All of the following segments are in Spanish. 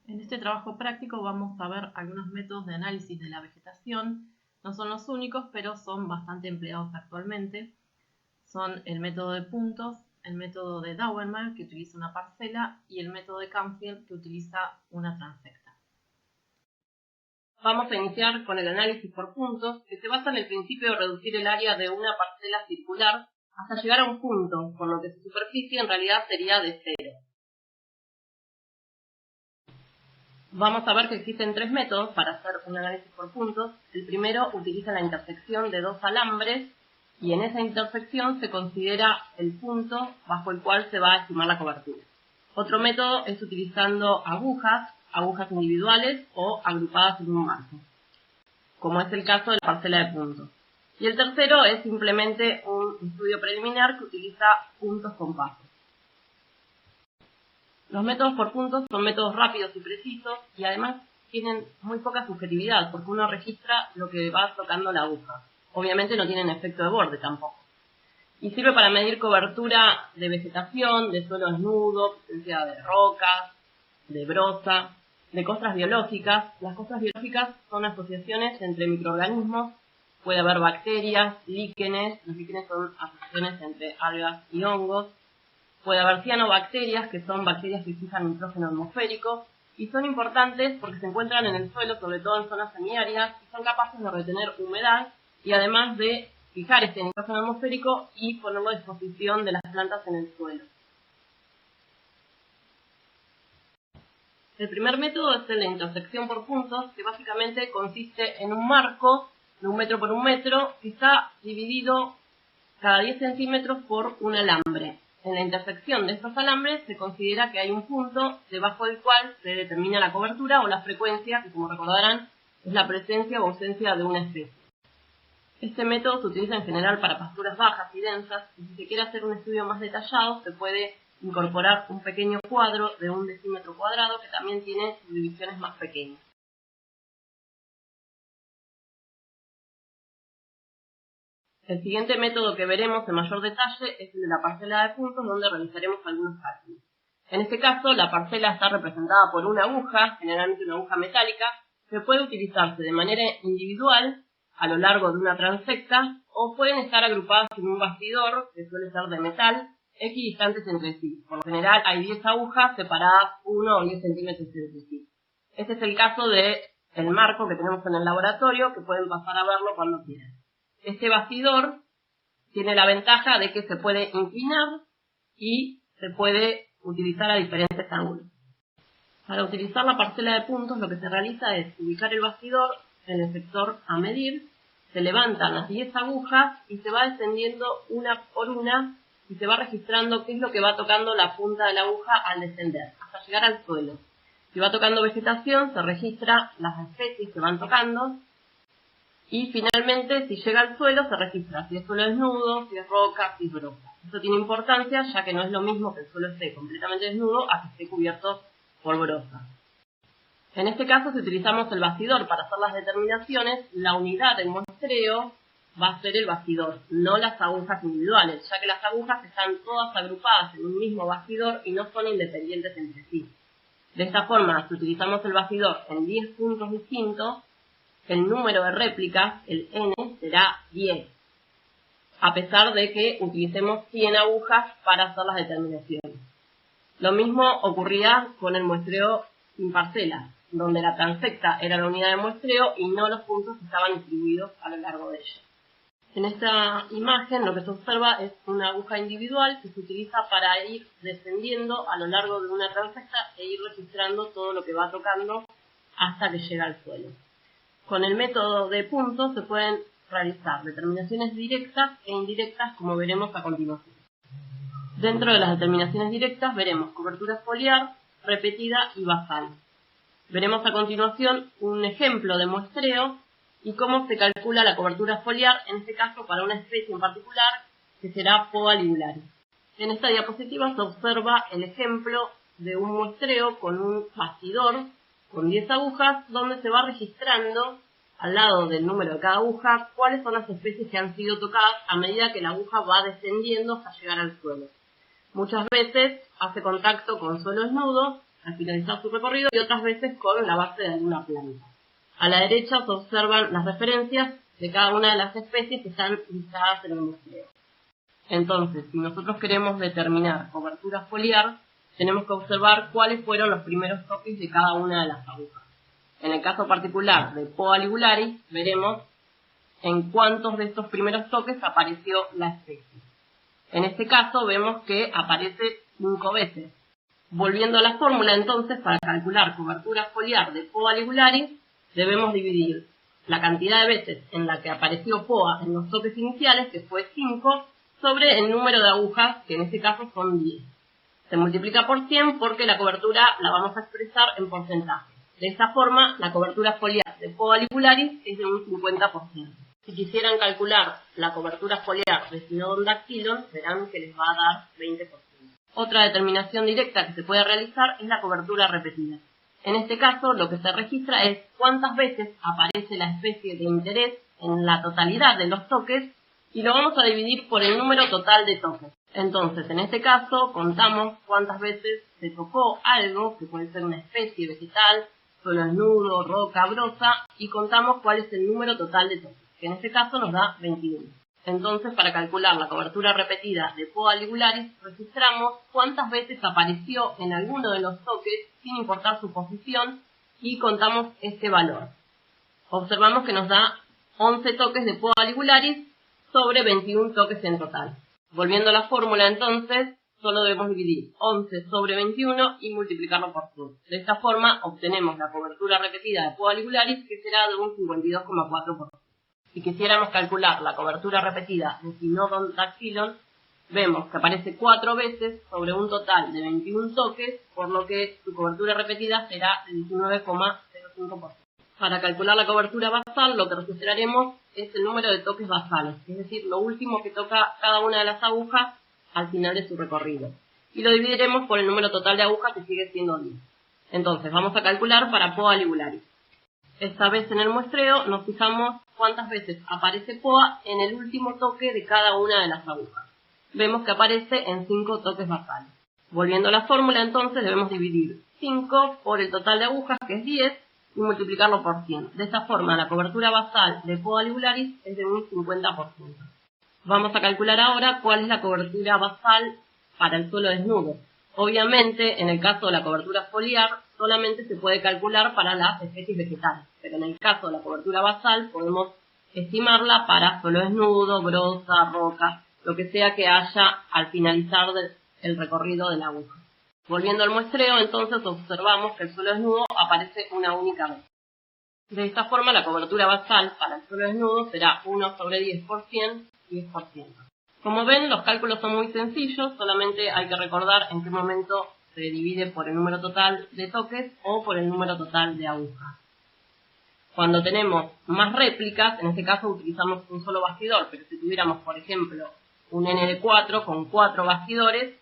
En este trabajo práctico vamos a ver algunos métodos de análisis de la vegetación. No son los únicos, pero son bastante empleados actualmente. Son el método de puntos, el método de Daubenmark, que utiliza una parcela, y el método de Canfield, que utiliza una transecta. Vamos a iniciar con el análisis por puntos, que se basa en el principio de reducir el área de una parcela circular hasta llegar a un punto, por lo que su superficie en realidad sería de 0. Vamos a ver que existen tres métodos para hacer un análisis por puntos. El primero utiliza la intersección de dos alambres y en esa intersección se considera el punto bajo el cual se va a estimar la cobertura. Otro método es utilizando agujas individuales o agrupadas en un marco, como es el caso de la parcela de puntos. Y el tercero es simplemente un estudio preliminar que utiliza puntos con pasos. Los métodos por puntos son métodos rápidos y precisos y además tienen muy poca subjetividad porque uno registra lo que va tocando la aguja. Obviamente no tienen efecto de borde tampoco. Y sirve para medir cobertura de vegetación, de suelo desnudo, presencia de rocas, de broza, de costras biológicas. Las costras biológicas son asociaciones entre microorganismos. Puede haber bacterias, líquenes. Los líquenes son asociaciones entre algas y hongos. Puede haber cianobacterias, que son bacterias que fijan nitrógeno atmosférico, y son importantes porque se encuentran en el suelo, sobre todo en zonas semiáridas, y son capaces de retener humedad, y además de fijar este nitrógeno atmosférico y ponerlo a disposición de las plantas en el suelo. El primer método es el de intersección por puntos, que básicamente consiste en un marco de 1 metro por 1 metro, que está dividido cada 10 centímetros por un alambre. En la intersección de estos alambres se considera que hay un punto debajo del cual se determina la cobertura o la frecuencia, que como recordarán es la presencia o ausencia de una especie. Este método se utiliza en general para pasturas bajas y densas, y si se quiere hacer un estudio más detallado se puede incorporar un pequeño cuadro de 1 decímetro cuadrado que también tiene subdivisiones más pequeñas. El siguiente método que veremos en mayor detalle es el de la parcela de puntos, donde realizaremos algunos cálculos. En este caso, la parcela está representada por una aguja, generalmente una aguja metálica, que puede utilizarse de manera individual a lo largo de una transecta, o pueden estar agrupadas en un bastidor, que suele ser de metal, equidistantes entre sí. Por lo general hay 10 agujas separadas 1 o 10 centímetros entre sí. Este es el caso del marco que tenemos en el laboratorio, que pueden pasar a verlo cuando quieran. Este bastidor tiene la ventaja de que se puede inclinar y se puede utilizar a diferentes ángulos. Para utilizar la parcela de puntos lo que se realiza es ubicar el bastidor en el sector a medir, se levantan las 10 agujas y se va descendiendo una por una y se va registrando qué es lo que va tocando la punta de la aguja al descender, hasta llegar al suelo. Si va tocando vegetación, se registra las especies que van tocando. Y finalmente, si llega al suelo, se registra si es suelo desnudo, si es roca, si es broza. Esto tiene importancia, ya que no es lo mismo que el suelo esté completamente desnudo a que esté cubierto por broza. En este caso, si utilizamos el bastidor para hacer las determinaciones, la unidad del muestreo va a ser el bastidor, no las agujas individuales, ya que las agujas están todas agrupadas en un mismo bastidor y no son independientes entre sí. De esta forma, si utilizamos el bastidor en 10 puntos distintos, el número de réplicas, el n, será 10, a pesar de que utilicemos 100 agujas para hacer las determinaciones. Lo mismo ocurría con el muestreo sin parcela, donde la transecta era la unidad de muestreo y no los puntos estaban distribuidos a lo largo de ella. En esta imagen lo que se observa es una aguja individual que se utiliza para ir descendiendo a lo largo de una transecta e ir registrando todo lo que va tocando hasta que llega al suelo. Con el método de puntos se pueden realizar determinaciones directas e indirectas, como veremos a continuación. Dentro de las determinaciones directas veremos cobertura foliar, repetida y basal. Veremos a continuación un ejemplo de muestreo y cómo se calcula la cobertura foliar, en este caso para una especie en particular, que será Poa ligularis. En esta diapositiva se observa el ejemplo de un muestreo con un bastidor con 10 agujas, donde se va registrando al lado del número de cada aguja cuáles son las especies que han sido tocadas a medida que la aguja va descendiendo hasta llegar al suelo. Muchas veces hace contacto con suelo desnudo, al finalizar su recorrido y otras veces con la base de alguna planta. A la derecha se observan las referencias de cada una de las especies que están listadas en el muestreo. Entonces, si nosotros queremos determinar cobertura foliar, tenemos que observar cuáles fueron los primeros toques de cada una de las agujas. En el caso particular de Poa ligularis, veremos en cuántos de estos primeros toques apareció la especie. En este caso vemos que aparece 5 veces. Volviendo a la fórmula, entonces, para calcular cobertura foliar de Poa ligularis, debemos dividir la cantidad de veces en la que apareció Poa en los toques iniciales, que fue 5, sobre el número de agujas, que en este caso son 10. Se multiplica por 100 porque la cobertura la vamos a expresar en porcentaje. De esta forma, la cobertura foliar de Poa ligularis es de un 50%. Si quisieran calcular la cobertura foliar de Cynodon dactylon, verán que les va a dar 20%. Otra determinación directa que se puede realizar es la cobertura repetida. En este caso, lo que se registra es cuántas veces aparece la especie de interés en la totalidad de los toques y lo vamos a dividir por el número total de toques. Entonces, en este caso, contamos cuántas veces se tocó algo, que puede ser una especie vegetal, suelo desnudo, roca, brosa, y contamos cuál es el número total de toques, que en este caso nos da 21. Entonces, para calcular la cobertura repetida de Poa ligularis, registramos cuántas veces apareció en alguno de los toques, sin importar su posición, y contamos este valor. Observamos que nos da 11 toques de Poa ligularis sobre 21 toques en total. Volviendo a la fórmula, entonces, solo debemos dividir 11 sobre 21 y multiplicarlo por 100. De esta forma, obtenemos la cobertura repetida de Poa ligularis, que será de un 52,4%. Si quisiéramos calcular la cobertura repetida de Cynodon dactylon, vemos que aparece 4 veces sobre un total de 21 toques, por lo que su cobertura repetida será de 19,05%. Para calcular la cobertura basal, lo que registraremos es el número de toques basales, es decir, lo último que toca cada una de las agujas al final de su recorrido. Y lo dividiremos por el número total de agujas, que sigue siendo 10. Entonces, vamos a calcular para Poa ligularis. Esta vez en el muestreo nos fijamos cuántas veces aparece Poa en el último toque de cada una de las agujas. Vemos que aparece en 5 toques basales. Volviendo a la fórmula, entonces, debemos dividir 5 por el total de agujas, que es 10, y multiplicarlo por 100. De esta forma, la cobertura basal de Poa ligularis es de un 50%. Vamos a calcular ahora cuál es la cobertura basal para el suelo desnudo. Obviamente, en el caso de la cobertura foliar, solamente se puede calcular para las especies vegetales, pero en el caso de la cobertura basal podemos estimarla para suelo desnudo, brosa, roca, lo que sea que haya al finalizar el recorrido de la aguja. Volviendo al muestreo, entonces observamos que el suelo desnudo aparece una única vez. De esta forma, la cobertura basal para el suelo desnudo será 1 sobre 10%, 10%. Como ven, los cálculos son muy sencillos, solamente hay que recordar en qué momento se divide por el número total de toques o por el número total de agujas. Cuando tenemos más réplicas, en este caso utilizamos un solo bastidor, pero si tuviéramos, por ejemplo, un N de 4 con 4 bastidores,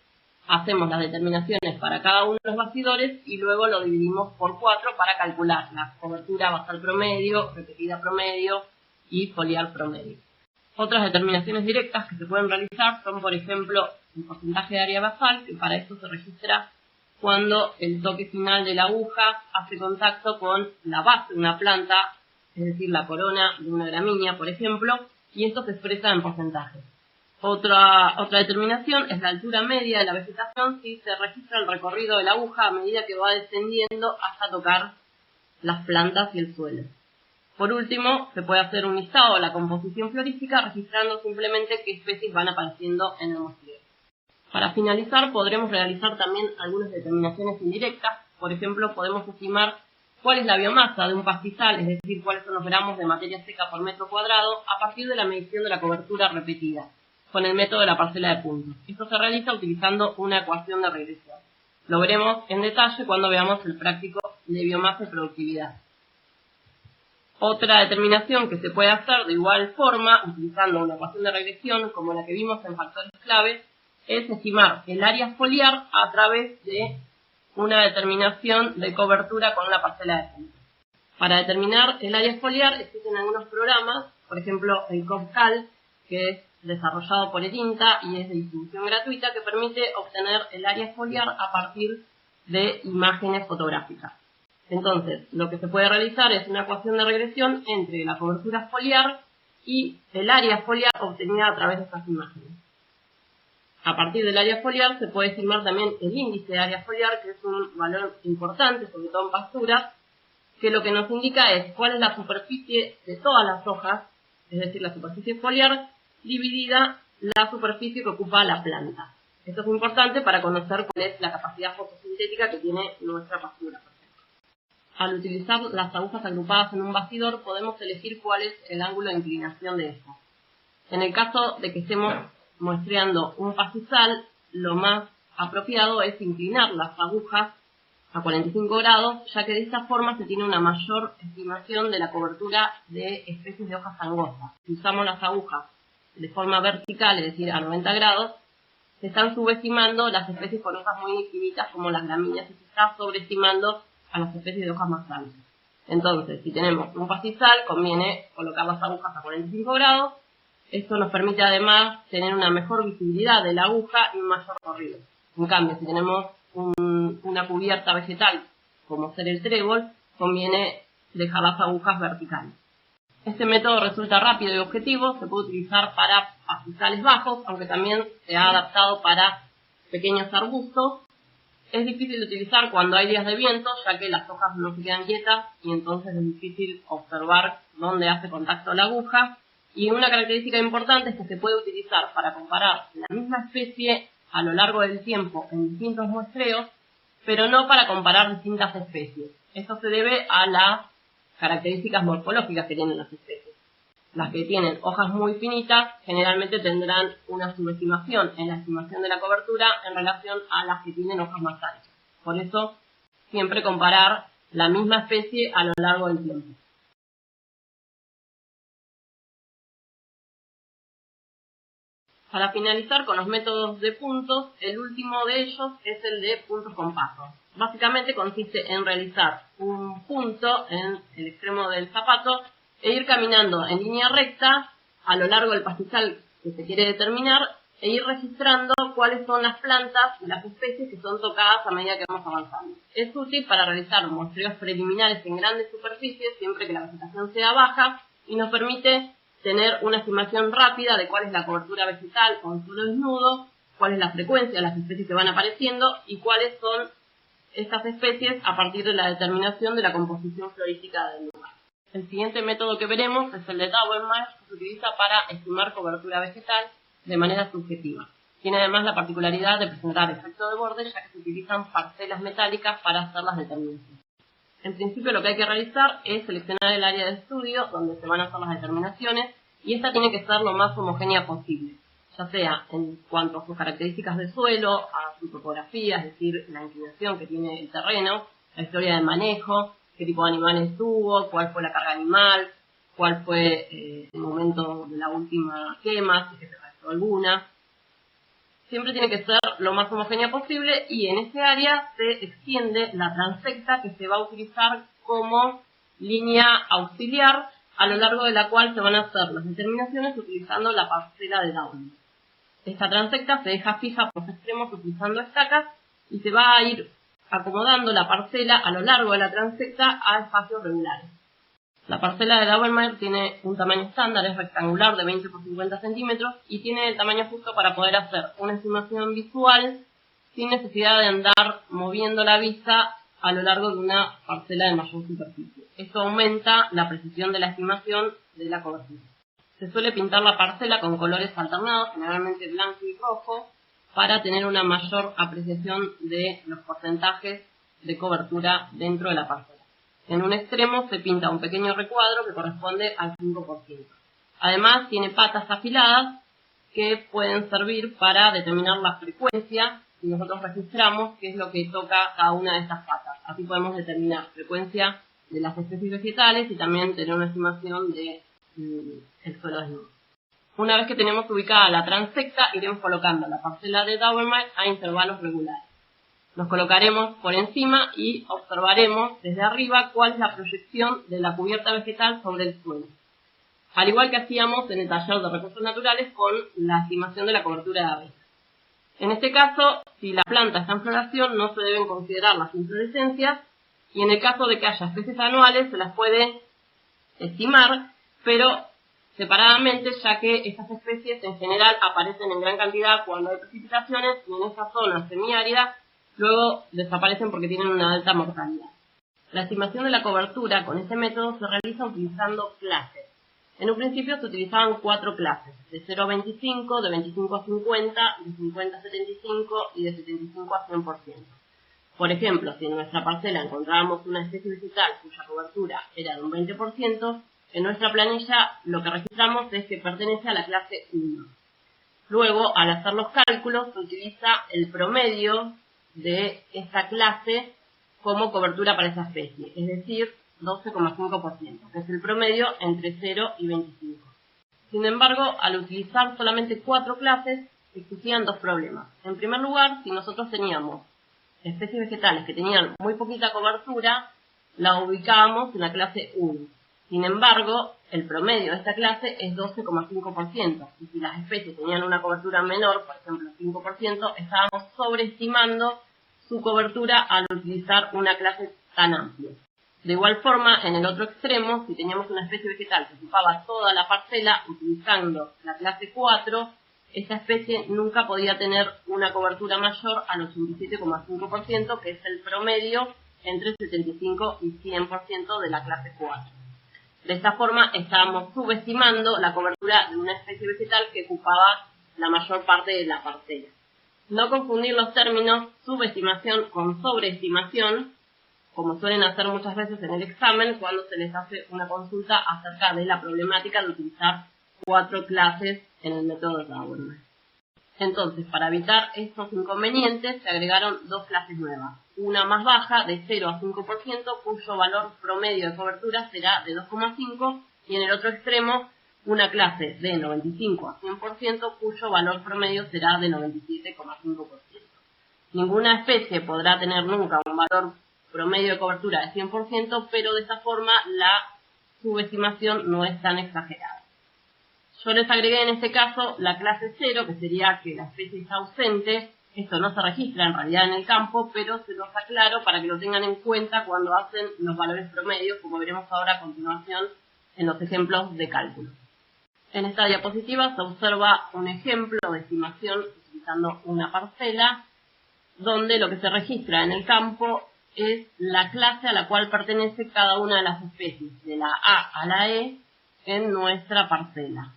hacemos las determinaciones para cada uno de los bastidores y luego lo dividimos por 4 para calcular la cobertura basal promedio, repetida promedio y foliar promedio. Otras determinaciones directas que se pueden realizar son, por ejemplo, el porcentaje de área basal, que para esto se registra cuando el toque final de la aguja hace contacto con la base de una planta, es decir, la corona de una gramínea, por ejemplo, y esto se expresa en porcentaje. Otra determinación es la altura media de la vegetación, si se registra el recorrido de la aguja a medida que va descendiendo hasta tocar las plantas y el suelo. Por último, se puede hacer un listado de la composición florística registrando simplemente qué especies van apareciendo en el muestreo. Para finalizar, podremos realizar también algunas determinaciones indirectas. Por ejemplo, podemos estimar cuál es la biomasa de un pastizal, es decir, cuáles son los gramos de materia seca por metro cuadrado, a partir de la medición de la cobertura repetida, con el método de la parcela de puntos. Esto se realiza utilizando una ecuación de regresión. Lo veremos en detalle cuando veamos el práctico de biomasa y productividad. Otra determinación que se puede hacer de igual forma, utilizando una ecuación de regresión como la que vimos en factores clave, es estimar el área foliar a través de una determinación de cobertura con una parcela de puntos. Para determinar el área foliar existen algunos programas, por ejemplo el COPCAL, que es desarrollado por el INTA y es de distribución gratuita, que permite obtener el área foliar a partir de imágenes fotográficas. Entonces, lo que se puede realizar es una ecuación de regresión entre la cobertura foliar y el área foliar obtenida a través de estas imágenes. A partir del área foliar se puede estimar también el índice de área foliar, que es un valor importante, sobre todo en pasturas, que lo que nos indica es cuál es la superficie de todas las hojas, es decir, la superficie foliar, dividida la superficie que ocupa la planta. Esto es importante para conocer cuál es la capacidad fotosintética que tiene nuestra pastura, por ejemplo. Al utilizar las agujas agrupadas en un bastidor, podemos elegir cuál es el ángulo de inclinación de estas. En el caso de que estemos muestreando un pastizal, lo más apropiado es inclinar las agujas a 45 grados, ya que de esta forma se tiene una mayor estimación de la cobertura de especies de hojas angostas. Si usamos las agujas de forma vertical, es decir, a 90 grados, se están subestimando las especies con hojas muy finitas como las gramíneas y se está sobreestimando a las especies de hojas más anchas. Entonces, si tenemos un pastizal, conviene colocar las agujas a 45 grados. Esto nos permite además tener una mejor visibilidad de la aguja y un mayor corrido. En cambio, si tenemos una cubierta vegetal, como ser el trébol, conviene dejar las agujas verticales. Este método resulta rápido y objetivo, se puede utilizar para pastizales bajos, aunque también se ha adaptado para pequeños arbustos. Es difícil de utilizar cuando hay días de viento, ya que las hojas no se quedan quietas y entonces es difícil observar dónde hace contacto la aguja. Y una característica importante es que se puede utilizar para comparar la misma especie a lo largo del tiempo en distintos muestreos, pero no para comparar distintas especies. Esto se debe a las características morfológicas que tienen las especies. Las que tienen hojas muy finitas generalmente tendrán una subestimación en la estimación de la cobertura en relación a las que tienen hojas más anchas. Por eso, siempre comparar la misma especie a lo largo del tiempo. Para finalizar con los métodos de puntos, el último de ellos es el de puntos con pasos. Básicamente consiste en realizar un punto en el extremo del zapato e ir caminando en línea recta a lo largo del pastizal que se quiere determinar e ir registrando cuáles son las plantas y las especies que son tocadas a medida que vamos avanzando. Es útil para realizar muestreos preliminares en grandes superficies siempre que la vegetación sea baja y nos permite tener una estimación rápida de cuál es la cobertura vegetal con suelo desnudo, cuál es la frecuencia de las especies que van apareciendo y cuáles son estas especies a partir de la determinación de la composición florística del lugar. El siguiente método que veremos es el de Daubenmayr, que se utiliza para estimar cobertura vegetal de manera subjetiva. Tiene además la particularidad de presentar efecto de borde, ya que se utilizan parcelas metálicas para hacer las determinaciones. En principio lo que hay que realizar es seleccionar el área de estudio donde se van a hacer las determinaciones y esta tiene que ser lo más homogénea posible, ya sea en cuanto a sus características de suelo, a su topografía, es decir, la inclinación que tiene el terreno, la historia del manejo, qué tipo de animales tuvo, cuál fue la carga animal, cuál fue el momento de la última quema, si se restó alguna. Siempre tiene que ser lo más homogénea posible y en ese área se extiende la transecta que se va a utilizar como línea auxiliar a lo largo de la cual se van a hacer las determinaciones utilizando la parcela de Daubenmayr. Esta transecta se deja fija por los extremos utilizando estacas y se va a ir acomodando la parcela a lo largo de la transecta a espacios regulares. La parcela de Daubenmayr tiene un tamaño estándar, es rectangular de 20 por 50 centímetros y tiene el tamaño justo para poder hacer una estimación visual sin necesidad de andar moviendo la vista a lo largo de una parcela de mayor superficie. Esto aumenta la precisión de la estimación de la cobertura. Se suele pintar la parcela con colores alternados, generalmente blanco y rojo, para tener una mayor apreciación de los porcentajes de cobertura dentro de la parcela. En un extremo se pinta un pequeño recuadro que corresponde al 5%. Además, tiene patas afiladas que pueden servir para determinar la frecuencia si nosotros registramos qué es lo que toca cada una de estas patas. Así podemos determinar frecuencia de las especies vegetales y también tener una estimación de el suelo desnudo. Una vez que tenemos ubicada la transecta, iremos colocando la parcela de Daubenmayr a intervalos regulares. Nos colocaremos por encima y observaremos desde arriba cuál es la proyección de la cubierta vegetal sobre el suelo. Al igual que hacíamos en el taller de recursos naturales con la estimación de la cobertura de abejas. En este caso, si la planta está en floración no se deben considerar las inflorescencias y en el caso de que haya especies anuales se las puede estimar, pero separadamente, ya que estas especies en general aparecen en gran cantidad cuando hay precipitaciones y en esa zona semiárida luego desaparecen porque tienen una alta mortalidad. La estimación de la cobertura con este método se realiza utilizando clases. En un principio se utilizaban 4 clases, de 0 a 25, de 25 a 50, de 50 a 75 y de 75 a 100%. Por ejemplo, si en nuestra parcela encontrábamos una especie vegetal cuya cobertura era de un 20%, en nuestra planilla lo que registramos es que pertenece a la clase 1. Luego, al hacer los cálculos, se utiliza el promedio de esta clase como cobertura para esa especie, es decir, 12,5%, que es el promedio entre 0 y 25. Sin embargo, al utilizar solamente 4 clases, existían 2 problemas. En primer lugar, si nosotros teníamos especies vegetales que tenían muy poquita cobertura, la ubicábamos en la clase 1. Sin embargo, el promedio de esta clase es 12,5%, y si las especies tenían una cobertura menor, por ejemplo 5%, estábamos sobreestimando su cobertura al utilizar una clase tan amplia. De igual forma, en el otro extremo, si teníamos una especie vegetal que ocupaba toda la parcela utilizando la clase 4, esta especie nunca podía tener una cobertura mayor al 87,5%, que es el promedio entre 75 y 100% de la clase 4. De esta forma, estábamos subestimando la cobertura de una especie vegetal que ocupaba la mayor parte de la parcela. No confundir los términos subestimación con sobreestimación, como suelen hacer muchas veces en el examen cuando se les hace una consulta acerca de la problemática de utilizar 4 clases en el método de Rauner. Entonces, para evitar estos inconvenientes, se agregaron 2 clases nuevas. Una más baja, de 0 a 5%, cuyo valor promedio de cobertura será de 2,5%, y en el otro extremo, una clase de 95 a 100%, cuyo valor promedio será de 97,5%. Ninguna especie podrá tener nunca un valor promedio de cobertura de 100%, pero de esta forma la subestimación no es tan exagerada. Yo les agregué en este caso la clase 0, que sería que la especie está ausente. Esto no se registra en realidad en el campo, pero se los aclaro para que lo tengan en cuenta cuando hacen los valores promedios, como veremos ahora a continuación en los ejemplos de cálculo. En esta diapositiva se observa un ejemplo de estimación utilizando una parcela, donde lo que se registra en el campo es la clase a la cual pertenece cada una de las especies, de la A a la E, en nuestra parcela.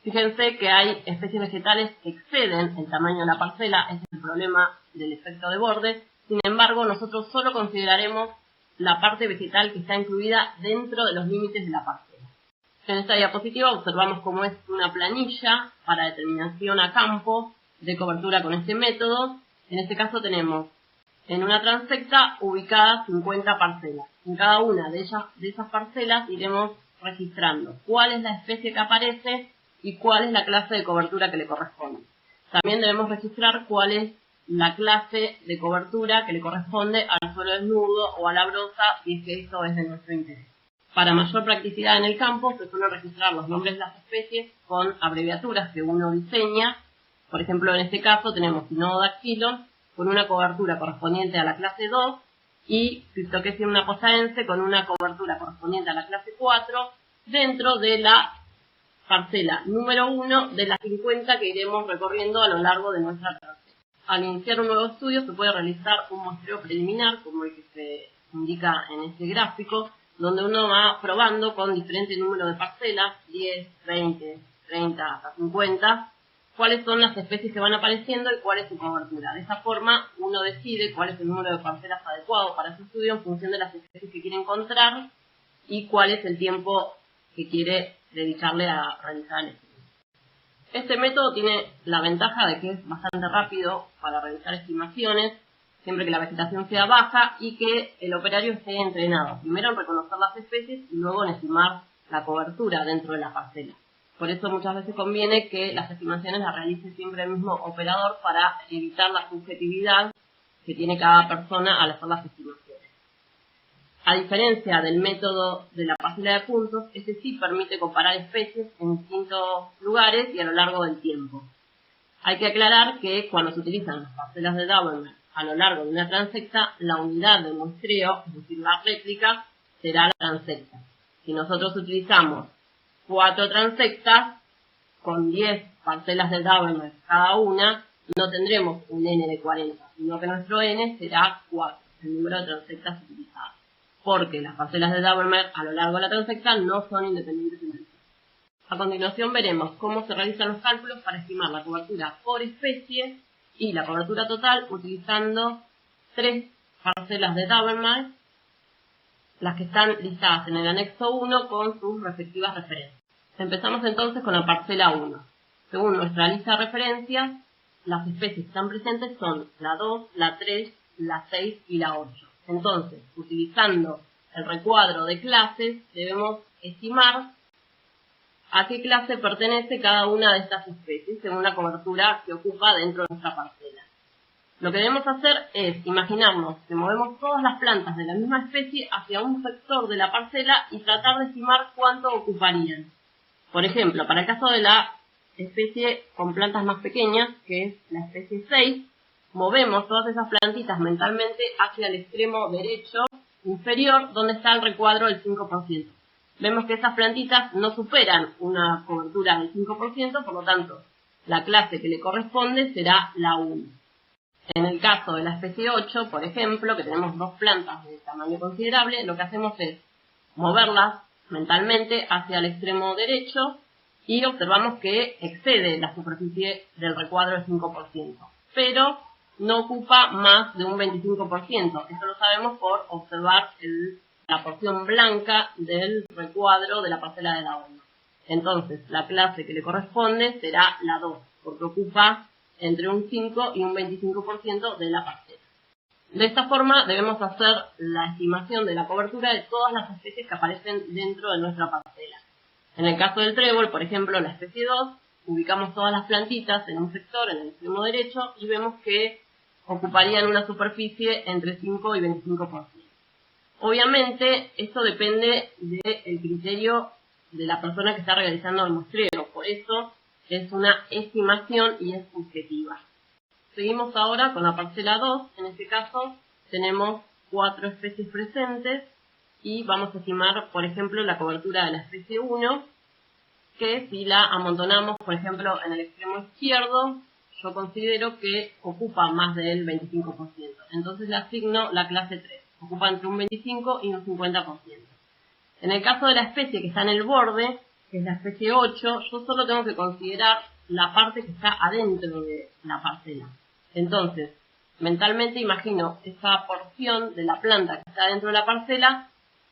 Fíjense que hay especies vegetales que exceden el tamaño de la parcela, ese es el problema del efecto de borde. Sin embargo, nosotros solo consideraremos la parte vegetal que está incluida dentro de los límites de la parcela. En esta diapositiva observamos cómo es una planilla para determinación a campo de cobertura con este método. En este caso tenemos en una transecta ubicadas 50 parcelas. En cada una de esas parcelas iremos registrando cuál es la especie que aparece y cuál es la clase de cobertura que le corresponde. También debemos registrar cuál es la clase de cobertura que le corresponde al suelo desnudo o a la brosa, si es que esto es de nuestro interés. Para mayor practicidad en el campo se suelen registrar los nombres de las especies con abreviaturas que uno diseña. Por ejemplo, en este caso tenemos Cynodactylon con una cobertura correspondiente a la clase 2 y Cryptochesium naposaense con una cobertura correspondiente a la clase 4 dentro de la parcela número 1 de las 50 que iremos recorriendo a lo largo de nuestra parcela. Al iniciar un nuevo estudio se puede realizar un muestreo preliminar, como el que se indica en este gráfico, donde uno va probando con diferentes números de parcelas, 10, 20, 30, hasta 50, cuáles son las especies que van apareciendo y cuál es su cobertura. De esa forma uno decide cuál es el número de parcelas adecuado para su estudio en función de las especies que quiere encontrar y cuál es el tiempo que quiere dedicarle a realizar el estudio. Este método tiene la ventaja de que es bastante rápido para realizar estimaciones, siempre que la vegetación sea baja y que el operario esté entrenado, primero en reconocer las especies y luego en estimar la cobertura dentro de la parcela. Por eso muchas veces conviene que las estimaciones las realice siempre el mismo operador para evitar la subjetividad que tiene cada persona al hacer las estimaciones. A diferencia del método de la parcela de puntos, este sí permite comparar especies en distintos lugares y a lo largo del tiempo. Hay que aclarar que cuando se utilizan las parcelas de Daubenberg a lo largo de una transecta, la unidad de muestreo, es decir, la réplica, será la transecta. Si nosotros utilizamos 4 transectas con 10 parcelas de Daubenberg cada una, no tendremos un n de 40, sino que nuestro n será 4, el número de transectas utilizadas, porque las parcelas de Daubenberg a lo largo de la transecta no son independientes entre sí. A continuación veremos cómo se realizan los cálculos para estimar la cobertura por especie y la cobertura total utilizando 3 parcelas de Daubenberg, las que están listadas en el anexo 1 con sus respectivas referencias. Empezamos entonces con la parcela 1. Según nuestra lista de referencias, las especies que están presentes son la 2, la 3, la 6 y la 8. Entonces, utilizando el recuadro de clases, debemos estimar a qué clase pertenece cada una de estas especies según la cobertura que ocupa dentro de nuestra parcela. Lo que debemos hacer es imaginarnos que movemos todas las plantas de la misma especie hacia un sector de la parcela y tratar de estimar cuánto ocuparían. Por ejemplo, para el caso de la especie con plantas más pequeñas, que es la especie 6, movemos todas esas plantitas mentalmente hacia el extremo derecho inferior donde está el recuadro del 5%. Vemos que esas plantitas no superan una cobertura del 5%, por lo tanto, la clase que le corresponde será la 1. En el caso de la especie 8, por ejemplo, que tenemos 2 plantas de tamaño considerable, lo que hacemos es moverlas mentalmente hacia el extremo derecho y observamos que excede la superficie del recuadro del 5%, pero no ocupa más de un 25%. Esto lo sabemos por observar la porción blanca del recuadro de la parcela de Daubenberg. Entonces, la clase que le corresponde será la 2, porque ocupa entre un 5 y un 25% de la parcela. De esta forma debemos hacer la estimación de la cobertura de todas las especies que aparecen dentro de nuestra parcela. En el caso del trébol, por ejemplo, la especie 2, ubicamos todas las plantitas en un sector en el extremo derecho y vemos que ocuparían una superficie entre 5 y 25%. Obviamente, esto depende del criterio de la persona que está realizando el muestreo, por eso es una estimación y es subjetiva. Seguimos ahora con la parcela 2, en este caso tenemos 4 especies presentes y vamos a estimar, por ejemplo, la cobertura de la especie 1, que si la amontonamos, por ejemplo, en el extremo izquierdo, yo considero que ocupa más del 25%. Entonces le asigno la clase 3, ocupa entre un 25 y un 50%. En el caso de la especie que está en el borde, que es la especie 8, yo solo tengo que considerar la parte que está adentro de la parcela. Entonces, mentalmente imagino esa porción de la planta que está dentro de la parcela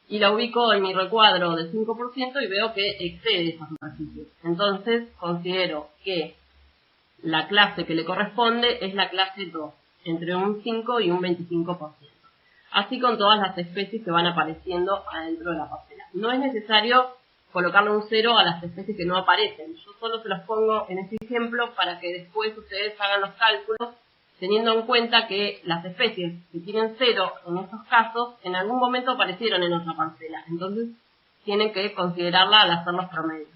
y la ubico en mi recuadro del 5% y veo que excede esa superficie. Entonces, considero que la clase que le corresponde es la clase 2, entre un 5 y un 25%. Así con todas las especies que van apareciendo adentro de la parcela. No es necesario colocarle un 0 a las especies que no aparecen. Yo solo se los pongo en este ejemplo para que después ustedes hagan los cálculos teniendo en cuenta que las especies que tienen 0 en estos casos en algún momento aparecieron en otra parcela. Entonces tienen que considerarla al hacer los promedios.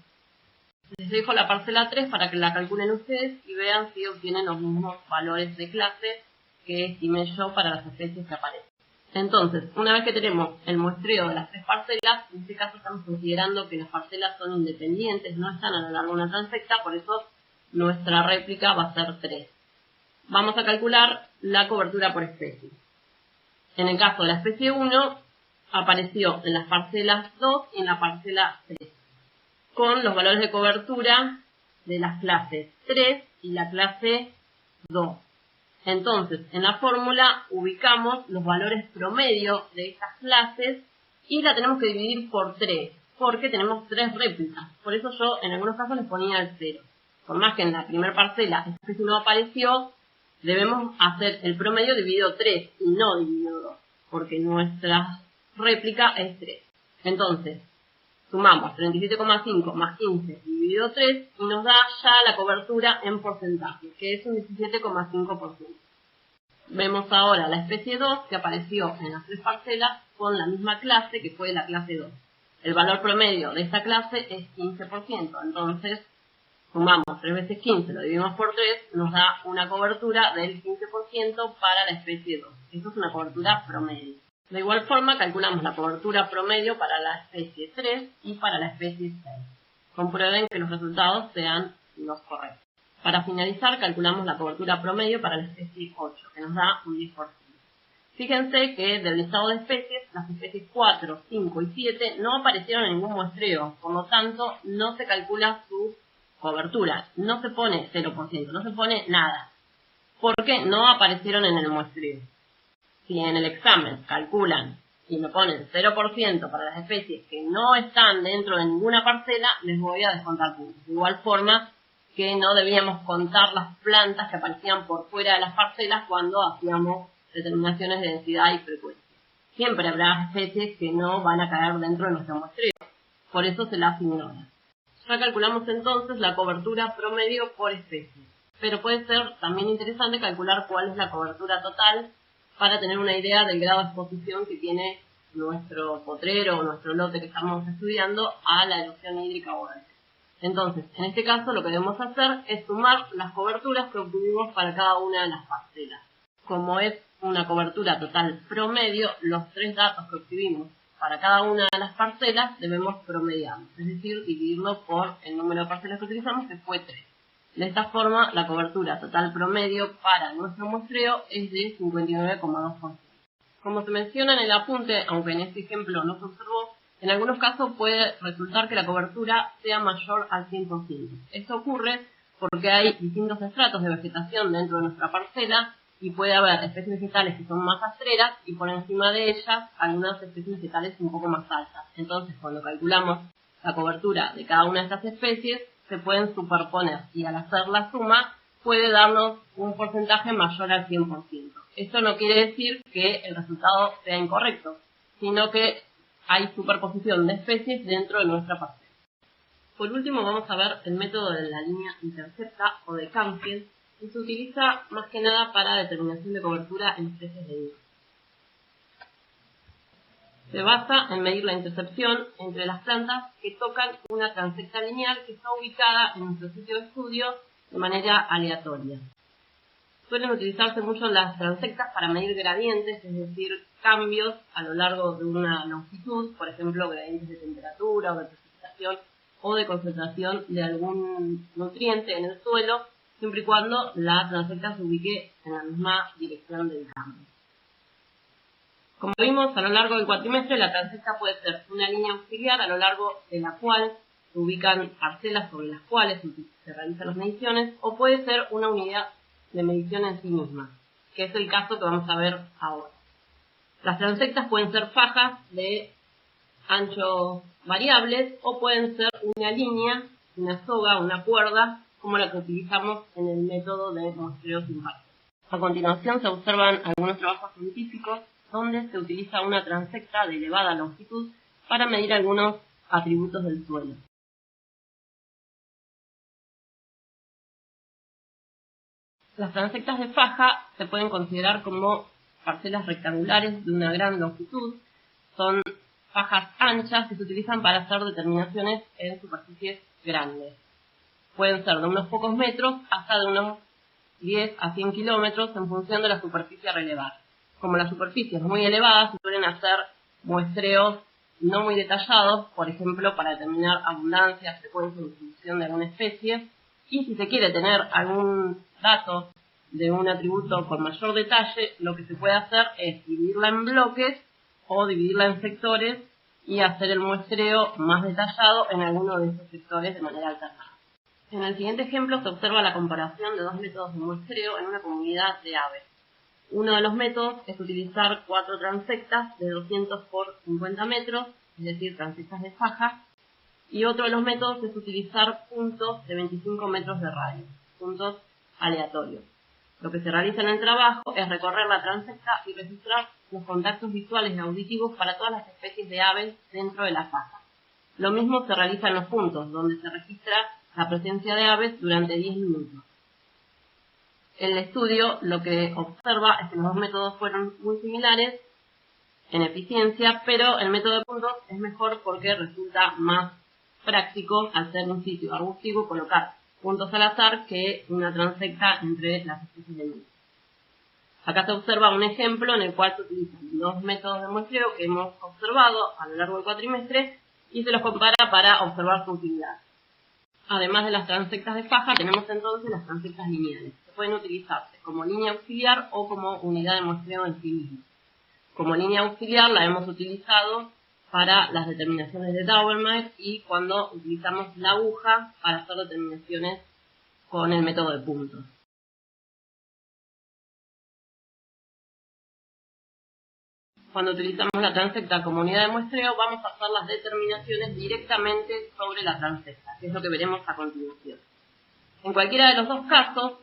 Les dejo la parcela 3 para que la calculen ustedes y vean si obtienen los mismos valores de clase que estimé yo para las especies que aparecen. Entonces, una vez que tenemos el muestreo de las 3 parcelas, en este caso estamos considerando que las parcelas son independientes, no están a lo largo de una transecta, por eso nuestra réplica va a ser 3. Vamos a calcular la cobertura por especie. En el caso de la especie 1, apareció en las parcelas 2 y en la parcela 3, con los valores de cobertura de las clases 3 y la clase 2. Entonces, en la fórmula ubicamos los valores promedio de estas clases y la tenemos que dividir por 3, porque tenemos 3 réplicas. Por eso yo en algunos casos les ponía el 0. Por más que en la primera parcela esta especie no apareció, debemos hacer el promedio dividido 3 y no dividido 2, porque nuestra réplica es 3. Entonces, sumamos 37,5 más 15 dividido 3 y nos da ya la cobertura en porcentaje, que es un 17,5%. Vemos ahora la especie 2 que apareció en las 3 parcelas con la misma clase que fue la clase 2. El valor promedio de esta clase es 15%, entonces Sumamos 3 veces 15, lo dividimos por 3, nos da una cobertura del 15% para la especie 2. Esto es una cobertura promedio. De igual forma, calculamos la cobertura promedio para la especie 3 y para la especie 6. Comprueben que los resultados sean los correctos. Para finalizar, calculamos la cobertura promedio para la especie 8, que nos da un 10%. Fíjense que del listado de especies, las especies 4, 5 y 7 no aparecieron en ningún muestreo, por lo tanto, no se calcula su cobertura, no se pone 0%, no se pone nada, porque no aparecieron en el muestreo. Si en el examen calculan y me ponen 0% para las especies que no están dentro de ninguna parcela, les voy a descontar puntos. De igual forma que no debíamos contar las plantas que aparecían por fuera de las parcelas cuando hacíamos determinaciones de densidad y frecuencia. Siempre habrá especies que no van a caer dentro de nuestro muestreo, por eso se las ignora. Ya calculamos entonces la cobertura promedio por especie, pero puede ser también interesante calcular cuál es la cobertura total para tener una idea del grado de exposición que tiene nuestro potrero o nuestro lote que estamos estudiando a la erosión hídrica o alga. Entonces, en este caso lo que debemos hacer es sumar las coberturas que obtuvimos para cada una de las parcelas. Como es una cobertura total promedio, los 3 datos que obtuvimos para cada una de las parcelas debemos promediarlos, es decir, dividirlo por el número de parcelas que utilizamos, que fue 3. De esta forma, la cobertura total promedio para nuestro muestreo es de 59,2%. Como se menciona en el apunte, aunque en este ejemplo no se observó, en algunos casos puede resultar que la cobertura sea mayor al 100%. Esto ocurre porque hay distintos estratos de vegetación dentro de nuestra parcela y puede haber especies vegetales que son más rastreras y por encima de ellas algunas especies vegetales un poco más altas. Entonces, cuando calculamos la cobertura de cada una de estas especies, se pueden superponer y al hacer la suma puede darnos un porcentaje mayor al 100%. Esto no quiere decir que el resultado sea incorrecto, sino que hay superposición de especies dentro de nuestra parcela. Por último, vamos a ver el método de la línea intercepta o de Canfield, que se utiliza más que nada para determinación de cobertura en especies de vinos. Se basa en medir la intercepción entre las plantas que tocan una transecta lineal que está ubicada en nuestro sitio de estudio de manera aleatoria. Suelen utilizarse mucho las transectas para medir gradientes, es decir, cambios a lo largo de una longitud, por ejemplo, gradientes de temperatura o de precipitación o de concentración de algún nutriente en el suelo, siempre y cuando la transecta se ubique en la misma dirección del cambio. Como vimos, a lo largo del cuatrimestre, la transecta puede ser una línea auxiliar a lo largo de la cual se ubican parcelas sobre las cuales se realizan las mediciones, o puede ser una unidad de medición en sí misma, que es el caso que vamos a ver ahora. Las transectas pueden ser fajas de anchos variables o pueden ser una línea, una soga, una cuerda, como la que utilizamos en el método de muestreo sin partes. A continuación se observan algunos trabajos científicos donde se utiliza una transecta de elevada longitud para medir algunos atributos del suelo. Las transectas de faja se pueden considerar como parcelas rectangulares de una gran longitud. Son fajas anchas que se utilizan para hacer determinaciones en superficies grandes. Pueden ser de unos pocos metros hasta de unos 10 a 100 kilómetros en función de la superficie a relevar. Como la superficie es muy elevada, se suelen hacer muestreos no muy detallados, por ejemplo, para determinar abundancia, frecuencia y distribución de alguna especie. Y si se quiere tener algún dato de un atributo con mayor detalle, lo que se puede hacer es dividirla en bloques o dividirla en sectores y hacer el muestreo más detallado en alguno de esos sectores de manera alternada. En el siguiente ejemplo se observa la comparación de dos métodos de muestreo en una comunidad de aves. Uno de los métodos es utilizar 4 transectas de 200 por 50 metros, es decir, transectas de faja, y otro de los métodos es utilizar puntos de 25 metros de radio, puntos aleatorios. Lo que se realiza en el trabajo es recorrer la transecta y registrar los contactos visuales y auditivos para todas las especies de aves dentro de la faja. Lo mismo se realiza en los puntos, donde se registra la presencia de aves durante 10 minutos. El estudio lo que observa es que los dos métodos fueron muy similares en eficiencia, pero el método de puntos es mejor porque resulta más práctico al ser un sitio arbustivo colocar puntos al azar que una transecta entre las especies de niños. Acá se observa un ejemplo en el cual se utilizan dos métodos de muestreo que hemos observado a lo largo del cuatrimestre y se los compara para observar su utilidad. Además de las transectas de faja, tenemos entonces las transectas lineales. Se pueden utilizarse como línea auxiliar o como unidad de muestreo en sí misma. Como línea auxiliar la hemos utilizado para las determinaciones de Daubermeier y cuando utilizamos la aguja para hacer determinaciones con el método de puntos. Cuando utilizamos la transecta como unidad de muestreo, vamos a hacer las determinaciones directamente sobre la transecta, que es lo que veremos a continuación. En cualquiera de los dos casos,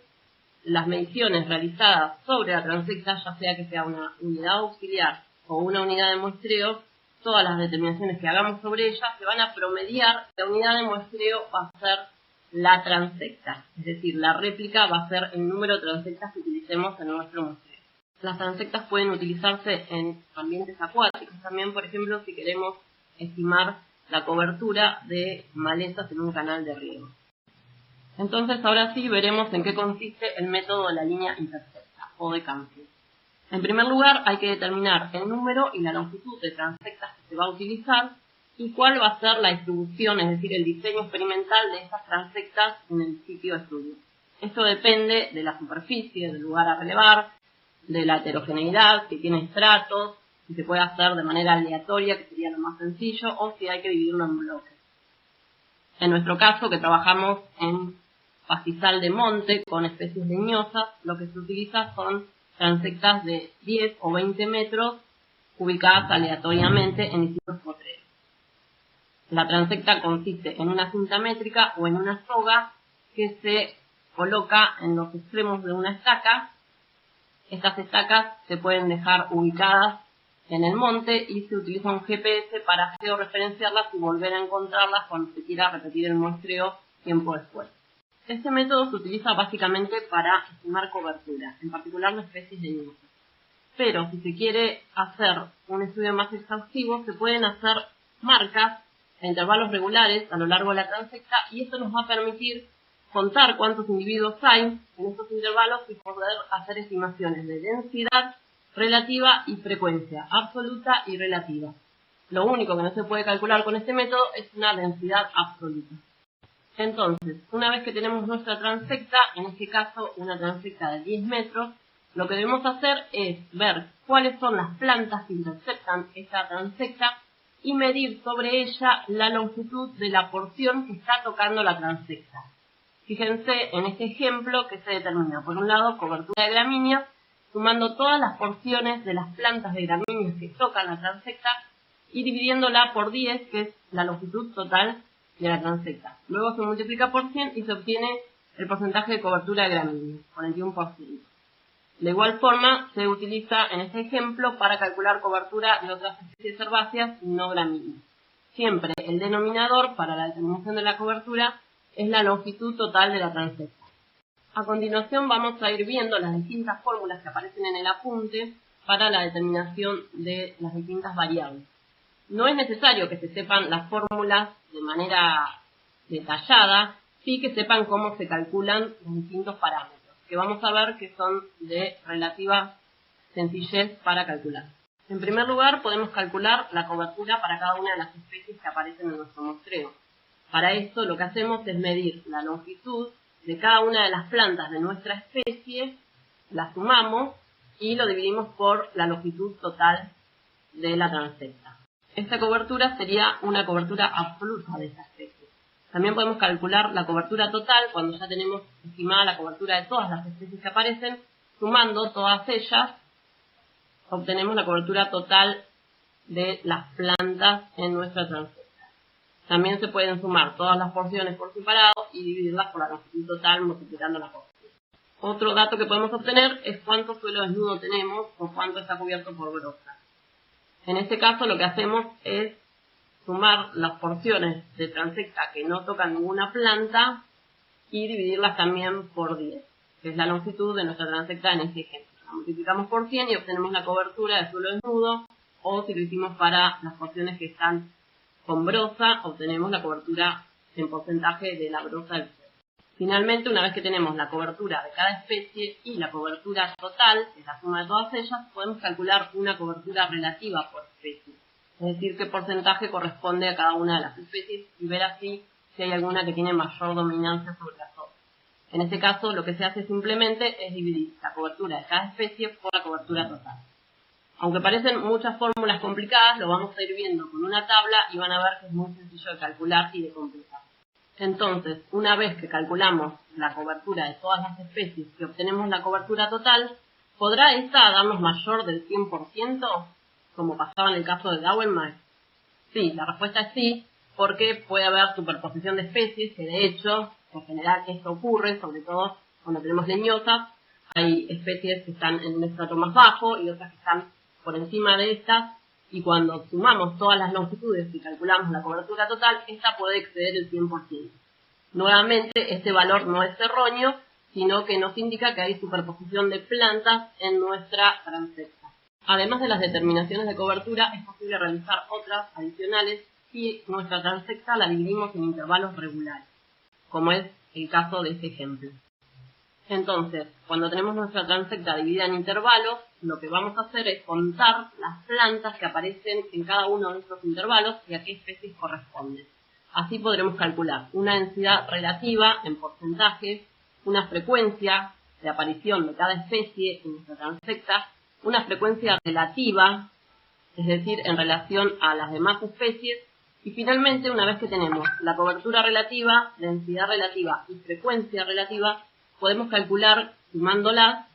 las mediciones realizadas sobre la transecta, ya sea que sea una unidad auxiliar o una unidad de muestreo, todas las determinaciones que hagamos sobre ella se van a promediar. La unidad de muestreo va a ser la transecta, es decir, la réplica va a ser el número de transectas que utilicemos en nuestro muestreo. Las transectas pueden utilizarse en ambientes acuáticos también, por ejemplo, si queremos estimar la cobertura de malezas en un canal de riego. Entonces, ahora sí veremos en qué consiste el método de la línea intersecta o de Canfield. En primer lugar, hay que determinar el número y la longitud de transectas que se va a utilizar y cuál va a ser la distribución, es decir, el diseño experimental de esas transectas en el sitio de estudio. Esto depende de la superficie, del lugar a relevar, de la heterogeneidad, si tiene estratos, si se puede hacer de manera aleatoria, que sería lo más sencillo, o si hay que dividirlo en bloques. En nuestro caso, que trabajamos en pastizal de monte con especies leñosas, lo que se utiliza son transectas de 10 o 20 metros ubicadas aleatoriamente en distintos potreros. La transecta consiste en una cinta métrica o en una soga que se coloca en los extremos de una estaca. Estas estacas se pueden dejar ubicadas en el monte y se utiliza un GPS para georreferenciarlas y volver a encontrarlas cuando se quiera repetir el muestreo tiempo después. Este método se utiliza básicamente para estimar cobertura, en particular de especies leñosas. Pero si se quiere hacer un estudio más exhaustivo, se pueden hacer marcas a intervalos regulares a lo largo de la transecta y esto nos va a permitir contar cuántos individuos hay en estos intervalos y poder hacer estimaciones de densidad relativa y frecuencia, absoluta y relativa. Lo único que no se puede calcular con este método es una densidad absoluta. Entonces, una vez que tenemos nuestra transecta, en este caso una transecta de 10 metros, lo que debemos hacer es ver cuáles son las plantas que interceptan esta transecta y medir sobre ella la longitud de la porción que está tocando la transecta. Fíjense en este ejemplo que se determina, por un lado, cobertura de gramíneas, sumando todas las porciones de las plantas de gramíneas que tocan la transecta y dividiéndola por 10, que es la longitud total de la transecta. Luego se multiplica por 100 y se obtiene el porcentaje de cobertura de gramíneas, 41%. De igual forma, se utiliza en este ejemplo para calcular cobertura de otras especies herbáceas no gramíneas. Siempre el denominador para la determinación de la cobertura es la longitud total de la transecta. A continuación vamos a ir viendo las distintas fórmulas que aparecen en el apunte para la determinación de las distintas variables. No es necesario que se sepan las fórmulas de manera detallada, sí que sepan cómo se calculan los distintos parámetros, que vamos a ver que son de relativa sencillez para calcular. En primer lugar, podemos calcular la cobertura para cada una de las especies que aparecen en nuestro muestreo. Para esto lo que hacemos es medir la longitud de cada una de las plantas de nuestra especie, la sumamos y lo dividimos por la longitud total de la transecta. Esta cobertura sería una cobertura absoluta de esa especie. También podemos calcular la cobertura total cuando ya tenemos estimada la cobertura de todas las especies que aparecen. Sumando todas ellas, obtenemos la cobertura total de las plantas en nuestra transecta. También se pueden sumar todas las porciones por separado y dividirlas por la longitud total multiplicando la porción. Otro dato que podemos obtener es cuánto suelo desnudo tenemos o cuánto está cubierto por brosa. En este caso lo que hacemos es sumar las porciones de transecta que no tocan ninguna planta y dividirlas también por 10, que es la longitud de nuestra transecta en este ejemplo. La multiplicamos por 100 y obtenemos la cobertura de suelo desnudo, o si lo hicimos para las porciones que están con brosa, obtenemos la cobertura en porcentaje de la brosa del suelo. Finalmente, una vez que tenemos la cobertura de cada especie y la cobertura total, que es la suma de todas ellas, podemos calcular una cobertura relativa por especie. Es decir, qué porcentaje corresponde a cada una de las especies y ver así si hay alguna que tiene mayor dominancia sobre las otras. En este caso, lo que se hace simplemente es dividir la cobertura de cada especie por la cobertura total. Aunque parecen muchas fórmulas complicadas, lo vamos a ir viendo con una tabla y van a ver que es muy sencillo de calcular y de completar. Entonces, una vez que calculamos la cobertura de todas las especies y obtenemos la cobertura total, ¿podrá esta darnos mayor del 100%, como pasaba en el caso de Daubenmark? Sí, la respuesta es sí, porque puede haber superposición de especies, que de hecho, en general esto ocurre, sobre todo cuando tenemos leñosas. Hay especies que están en un estrato más bajo y otras que están por encima de estas, y cuando sumamos todas las longitudes y calculamos la cobertura total, esta puede exceder el 100%. Nuevamente, este valor no es erróneo, sino que nos indica que hay superposición de plantas en nuestra transecta. Además de las determinaciones de cobertura, es posible realizar otras adicionales si nuestra transecta la dividimos en intervalos regulares, como es el caso de este ejemplo. Entonces, cuando tenemos nuestra transecta dividida en intervalos, lo que vamos a hacer es contar las plantas que aparecen en cada uno de estos intervalos y a qué especies corresponden. Así podremos calcular una densidad relativa en porcentajes, una frecuencia de aparición de cada especie en nuestra transecta, una frecuencia relativa, es decir, en relación a las demás especies, y finalmente, una vez que tenemos la cobertura relativa, densidad relativa y frecuencia relativa, podemos calcular, sumándolas,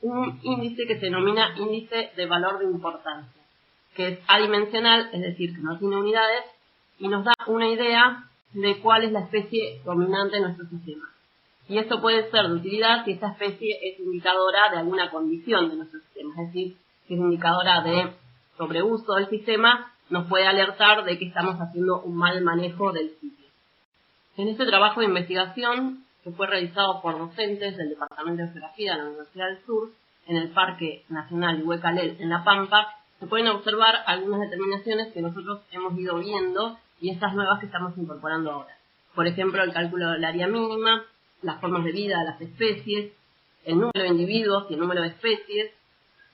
un índice que se denomina índice de valor de importancia, que es adimensional, es decir, que no tiene unidades, y nos da una idea de cuál es la especie dominante en nuestro sistema. Y esto puede ser de utilidad si esta especie es indicadora de alguna condición de nuestro sistema, es decir, si es indicadora de sobreuso del sistema, nos puede alertar de que estamos haciendo un mal manejo del sitio. En este trabajo de investigación, que fue realizado por docentes del Departamento de Geografía de la Universidad del Sur, en el Parque Nacional Igué-Calel, en La Pampa, se pueden observar algunas determinaciones que nosotros hemos ido viendo y estas nuevas que estamos incorporando ahora. Por ejemplo, el cálculo del área mínima, las formas de vida de las especies, el número de individuos y el número de especies,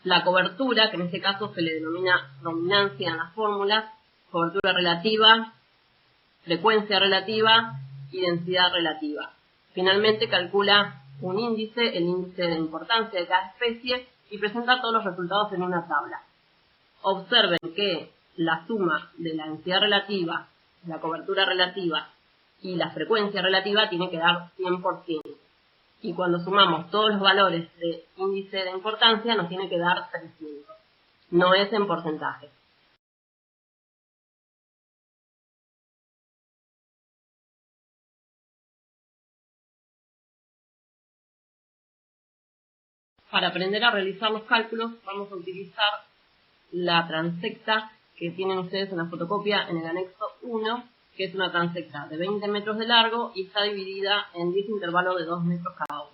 la cobertura, que en este caso se le denomina dominancia en las fórmulas, cobertura relativa, frecuencia relativa y densidad relativa. Finalmente calcula un índice, el índice de importancia de cada especie, y presenta todos los resultados en una tabla. Observen que la suma de la densidad relativa, la cobertura relativa y la frecuencia relativa tiene que dar 100%. Y cuando sumamos todos los valores de índice de importancia nos tiene que dar 300. No es en porcentaje. Para aprender a realizar los cálculos vamos a utilizar la transecta que tienen ustedes en la fotocopia en el anexo 1, que es una transecta de 20 metros de largo y está dividida en 10 intervalos de 2 metros cada uno.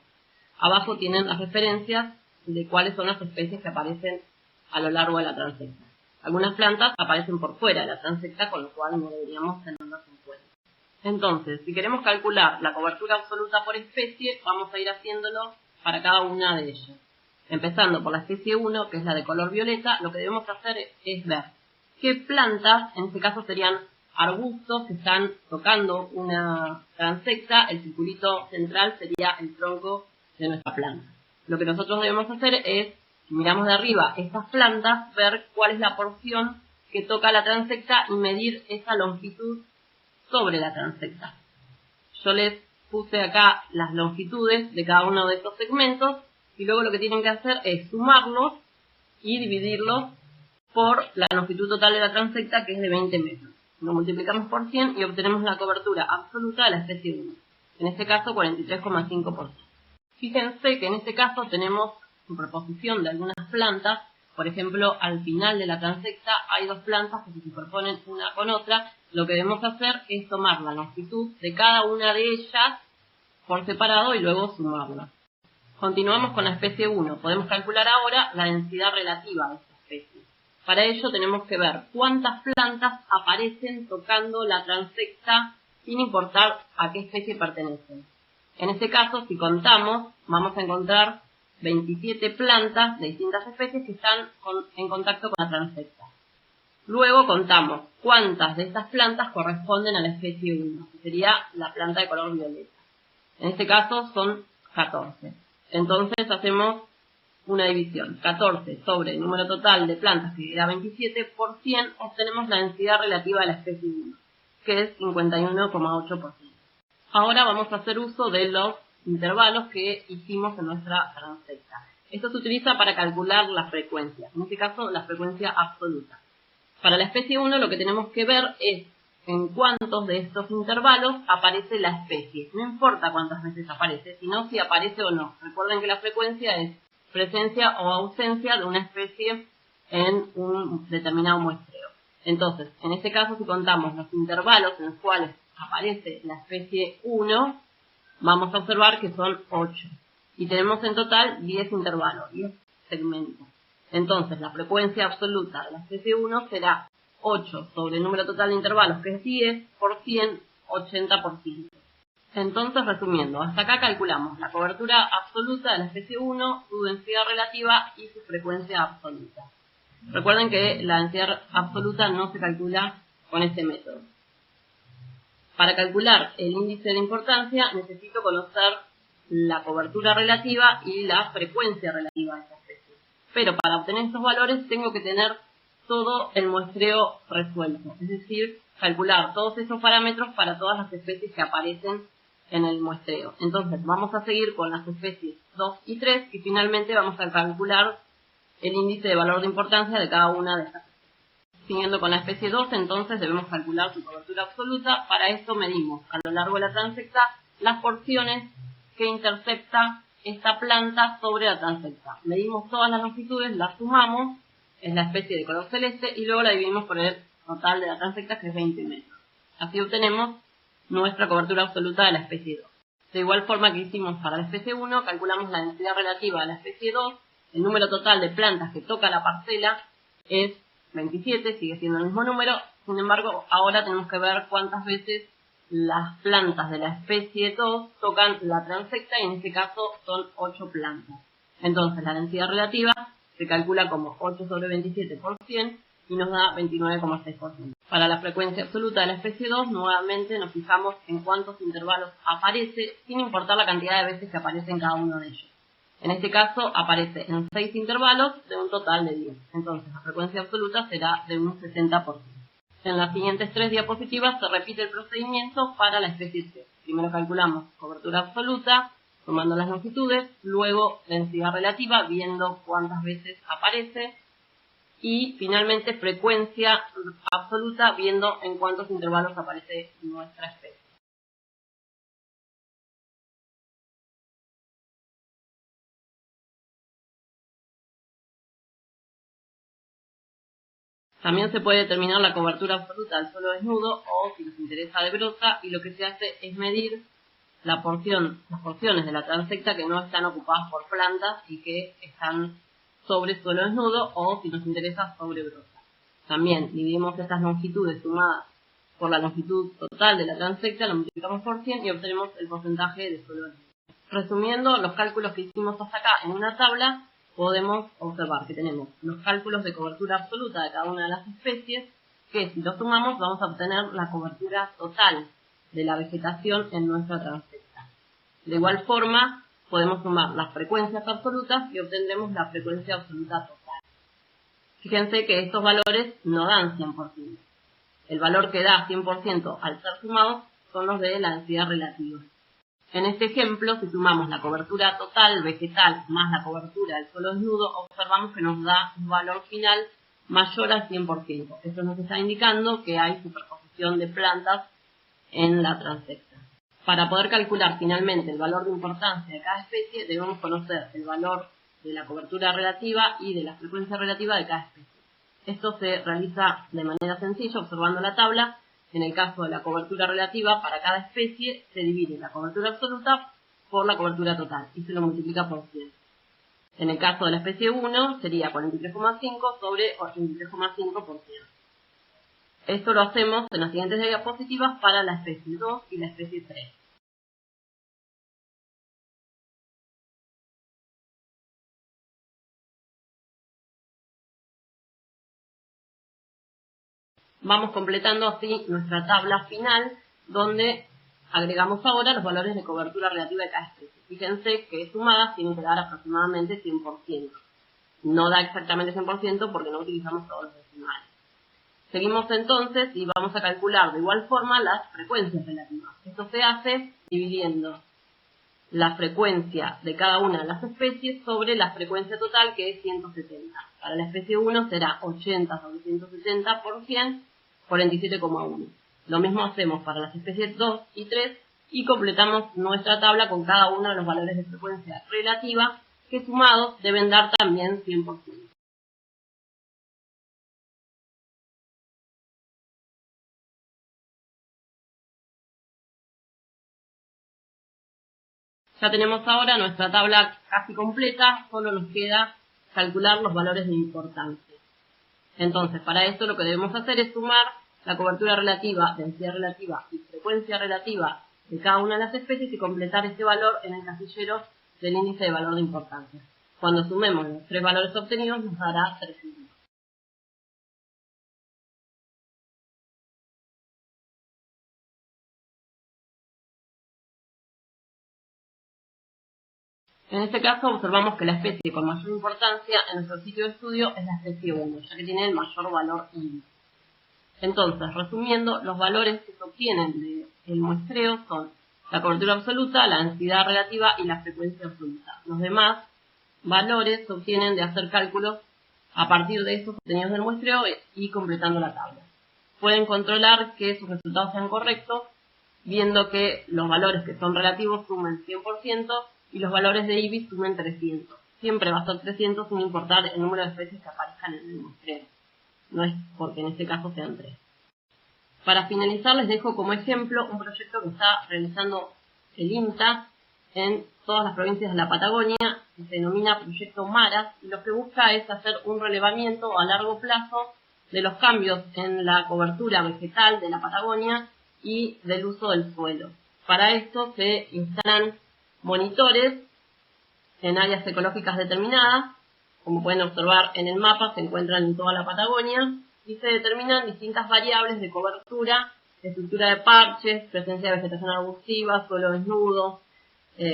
Abajo tienen las referencias de cuáles son las especies que aparecen a lo largo de la transecta. Algunas plantas aparecen por fuera de la transecta, con lo cual no deberíamos tenerlas en cuenta. Entonces, si queremos calcular la cobertura absoluta por especie, vamos a ir haciéndolo para cada una de ellas. Empezando por la especie 1, que es la de color violeta, lo que debemos hacer es ver qué plantas, en este caso serían arbustos que están tocando una transecta, el circulito central sería el tronco de nuestra planta. Lo que nosotros debemos hacer es, si miramos de arriba estas plantas, ver cuál es la porción que toca la transecta y medir esa longitud sobre la transecta. Yo les puse acá las longitudes de cada uno de estos segmentos y luego lo que tienen que hacer es sumarlos y dividirlos por la longitud total de la transecta, que es de 20 metros. Lo multiplicamos por 100 y obtenemos la cobertura absoluta de la especie 1. En este caso, 43,5%. Fíjense que en este caso tenemos superposición de algunas plantas. Por ejemplo, al final de la transecta hay dos plantas que se superponen una con otra. Lo que debemos hacer es tomar la longitud de cada una de ellas por separado y luego sumarla. Continuamos con la especie 1. Podemos calcular ahora la densidad relativa de esta especie. Para ello tenemos que ver cuántas plantas aparecen tocando la transecta sin importar a qué especie pertenecen. En este caso, si contamos, vamos a encontrar 27 plantas de distintas especies que están en contacto con la transecta. Luego contamos cuántas de estas plantas corresponden a la especie 1, que sería la planta de color violeta. En este caso son 14. Entonces hacemos una división. 14 sobre el número total de plantas, que era 27, por 100 obtenemos la densidad relativa de la especie 1, que es 51,8%. Ahora vamos a hacer uso de los intervalos que hicimos en nuestra transecta. Esto se utiliza para calcular la frecuencia, en este caso la frecuencia absoluta. Para la especie 1 lo que tenemos que ver es en cuántos de estos intervalos aparece la especie. No importa cuántas veces aparece, sino si aparece o no. Recuerden que la frecuencia es presencia o ausencia de una especie en un determinado muestreo. Entonces, en este caso, si contamos los intervalos en los cuales aparece la especie 1, vamos a observar que son 8. Y tenemos en total 10 intervalos, 10 segmentos. Entonces, la frecuencia absoluta de la especie 1 será 8 sobre el número total de intervalos, que es 10, por 100, 80%. Entonces, resumiendo, hasta acá calculamos la cobertura absoluta de la especie 1, su densidad relativa y su frecuencia absoluta. Recuerden que la densidad absoluta no se calcula con este método. Para calcular el índice de importancia necesito conocer la cobertura relativa y la frecuencia relativa de esta especie. Pero para obtener estos valores tengo que tener todo el muestreo resuelto, es decir, calcular todos esos parámetros para todas las especies que aparecen en el muestreo. Entonces vamos a seguir con las especies 2 y 3 y finalmente vamos a calcular el índice de valor de importancia de cada una de estas especies. Siguiendo con la especie 2, entonces debemos calcular su cobertura absoluta. Para esto medimos a lo largo de la transecta las porciones que intercepta esta planta sobre la transecta. Medimos todas las longitudes, las sumamos, es la especie de color celeste, y luego la dividimos por el total de la transecta, que es 20 metros. Así obtenemos nuestra cobertura absoluta de la especie 2. De igual forma que hicimos para la especie 1, calculamos la densidad relativa de la especie 2, el número total de plantas que toca la parcela es 27, sigue siendo el mismo número, sin embargo ahora tenemos que ver cuántas veces las plantas de la especie 2 tocan la transecta y en este caso son 8 plantas. Entonces la densidad relativa se calcula como 8 sobre 27 por 100 y nos da 29,6%. Para la frecuencia absoluta de la especie 2 nuevamente nos fijamos en cuántos intervalos aparece sin importar la cantidad de veces que aparece en cada uno de ellos. En este caso aparece en 6 intervalos de un total de 10. Entonces la frecuencia absoluta será de un 60%. En las siguientes 3 diapositivas se repite el procedimiento para la especie 3. Primero calculamos cobertura absoluta, tomando las longitudes, luego densidad relativa, viendo cuántas veces aparece, y finalmente frecuencia absoluta, viendo en cuántos intervalos aparece nuestra especie. También se puede determinar la cobertura absoluta del suelo desnudo o, si nos interesa, de broza, y lo que se hace es medir las porciones de la transecta que no están ocupadas por plantas y que están sobre suelo desnudo o, si nos interesa, sobre broza. También dividimos estas longitudes sumadas por la longitud total de la transecta, lo multiplicamos por 100 y obtenemos el porcentaje de suelo desnudo. Resumiendo los cálculos que hicimos hasta acá en una tabla, podemos observar que tenemos los cálculos de cobertura absoluta de cada una de las especies, que si los sumamos vamos a obtener la cobertura total de la vegetación en nuestra transecta. De igual forma, podemos sumar las frecuencias absolutas y obtendremos la frecuencia absoluta total. Fíjense que estos valores no dan 100%. El valor que da 100% al ser sumados son los de la densidad relativa. En este ejemplo, si sumamos la cobertura total vegetal más la cobertura del suelo desnudo, observamos que nos da un valor final mayor al 100%. Esto nos está indicando que hay superposición de plantas en la transecta. Para poder calcular finalmente el valor de importancia de cada especie, debemos conocer el valor de la cobertura relativa y de la frecuencia relativa de cada especie. Esto se realiza de manera sencilla observando la tabla. En el caso de la cobertura relativa, para cada especie se divide la cobertura absoluta por la cobertura total y se lo multiplica por 100. En el caso de la especie 1 sería 43,5 sobre 83,5%. Esto lo hacemos en las siguientes diapositivas para la especie 2 y la especie 3. Vamos completando así nuestra tabla final, donde agregamos ahora los valores de cobertura relativa de cada especie. Fíjense que sumadas tienen que dar aproximadamente 100%. No da exactamente 100% porque no utilizamos todos los decimales. Seguimos entonces y vamos a calcular de igual forma las frecuencias relativas. Esto se hace dividiendo la frecuencia de cada una de las especies sobre la frecuencia total, que es 170. Para la especie 1 será 80 sobre 170 por 100, 47,1. Lo mismo hacemos para las especies 2 y 3 y completamos nuestra tabla con cada uno de los valores de frecuencia relativa, que sumados deben dar también 100%. Ya tenemos ahora nuestra tabla casi completa, solo nos queda calcular los valores de importancia. Entonces, para esto lo que debemos hacer es sumar la cobertura relativa, densidad relativa y frecuencia relativa de cada una de las especies y completar este valor en el casillero del índice de valor de importancia. Cuando sumemos los tres valores obtenidos nos dará 3,1. En este caso observamos que la especie con mayor importancia en nuestro sitio de estudio es la especie 1, ya que tiene el mayor valor I. Entonces, resumiendo, los valores que se obtienen del muestreo son la cobertura absoluta, la densidad relativa y la frecuencia absoluta. Los demás valores se obtienen de hacer cálculos a partir de estos obtenidos del muestreo y completando la tabla. Pueden controlar que sus resultados sean correctos viendo que los valores que son relativos sumen 100% y los valores de IBI sumen 300. Siempre va a ser 300 sin importar el número de especies que aparezcan en el muestreo. No es porque en este caso sean 3. Para finalizar les dejo como ejemplo un proyecto que está realizando el INTA en todas las provincias de la Patagonia, que se denomina Proyecto Maras, y lo que busca es hacer un relevamiento a largo plazo de los cambios en la cobertura vegetal de la Patagonia y del uso del suelo. Para esto se instalan monitores en áreas ecológicas determinadas. Como pueden observar en el mapa, se encuentran en toda la Patagonia y se determinan distintas variables de cobertura, estructura de parches, presencia de vegetación arbustiva, suelo desnudo,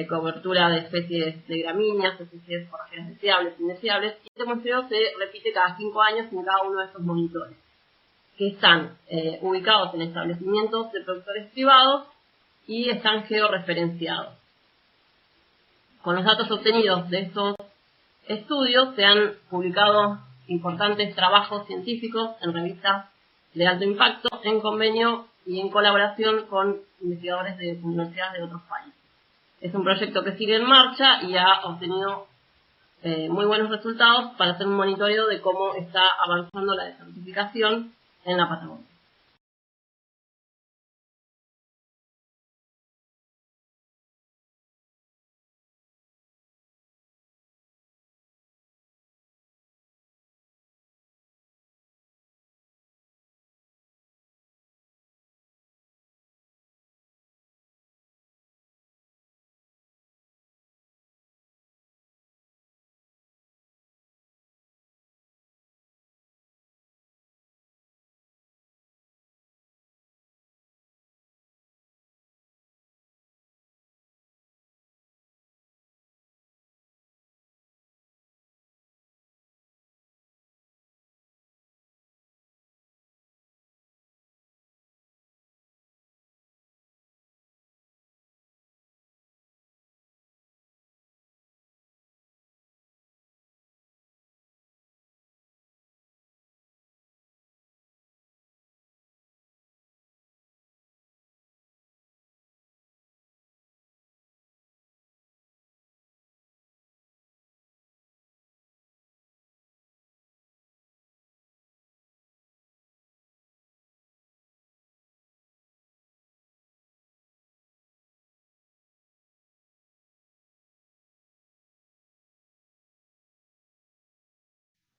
cobertura de especies de gramíneas, especies forrajeras deseables, indeseables. Y este muestreo se repite cada 5 años en cada uno de estos monitores, que están ubicados en establecimientos de productores privados y están georreferenciados. Con los datos obtenidos de estos estudios se han publicado importantes trabajos científicos en revistas de alto impacto en convenio y en colaboración con investigadores de universidades de otros países. Es un proyecto que sigue en marcha y ha obtenido muy buenos resultados para hacer un monitoreo de cómo está avanzando la desertificación en la Patagonia.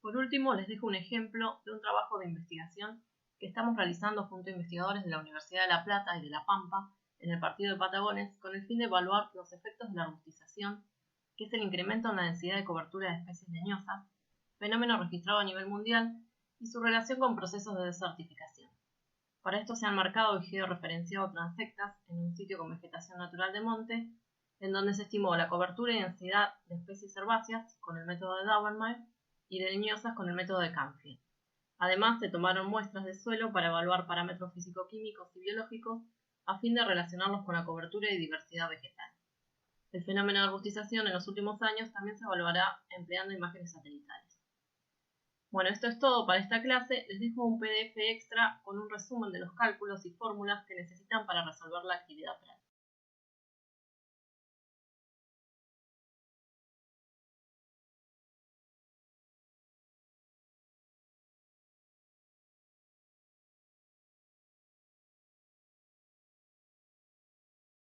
Por último, les dejo un ejemplo de un trabajo de investigación que estamos realizando junto a investigadores de la Universidad de La Plata y de La Pampa en el partido de Patagones con el fin de evaluar los efectos de la arbustización, que es el incremento en la densidad de cobertura de especies leñosas, fenómeno registrado a nivel mundial, y su relación con procesos de desertificación. Para esto se han marcado y georreferenciado transectas en un sitio con vegetación natural de monte, en donde se estimó la cobertura y densidad de especies herbáceas con el método de Daubenmayr y de leñosas con el método de Canfield. Además, se tomaron muestras de suelo para evaluar parámetros físico-químicos y biológicos a fin de relacionarlos con la cobertura y diversidad vegetal. El fenómeno de arbustización en los últimos años también se evaluará empleando imágenes satelitales. Bueno, esto es todo para esta clase. Les dejo un PDF extra con un resumen de los cálculos y fórmulas que necesitan para resolver la actividad práctica.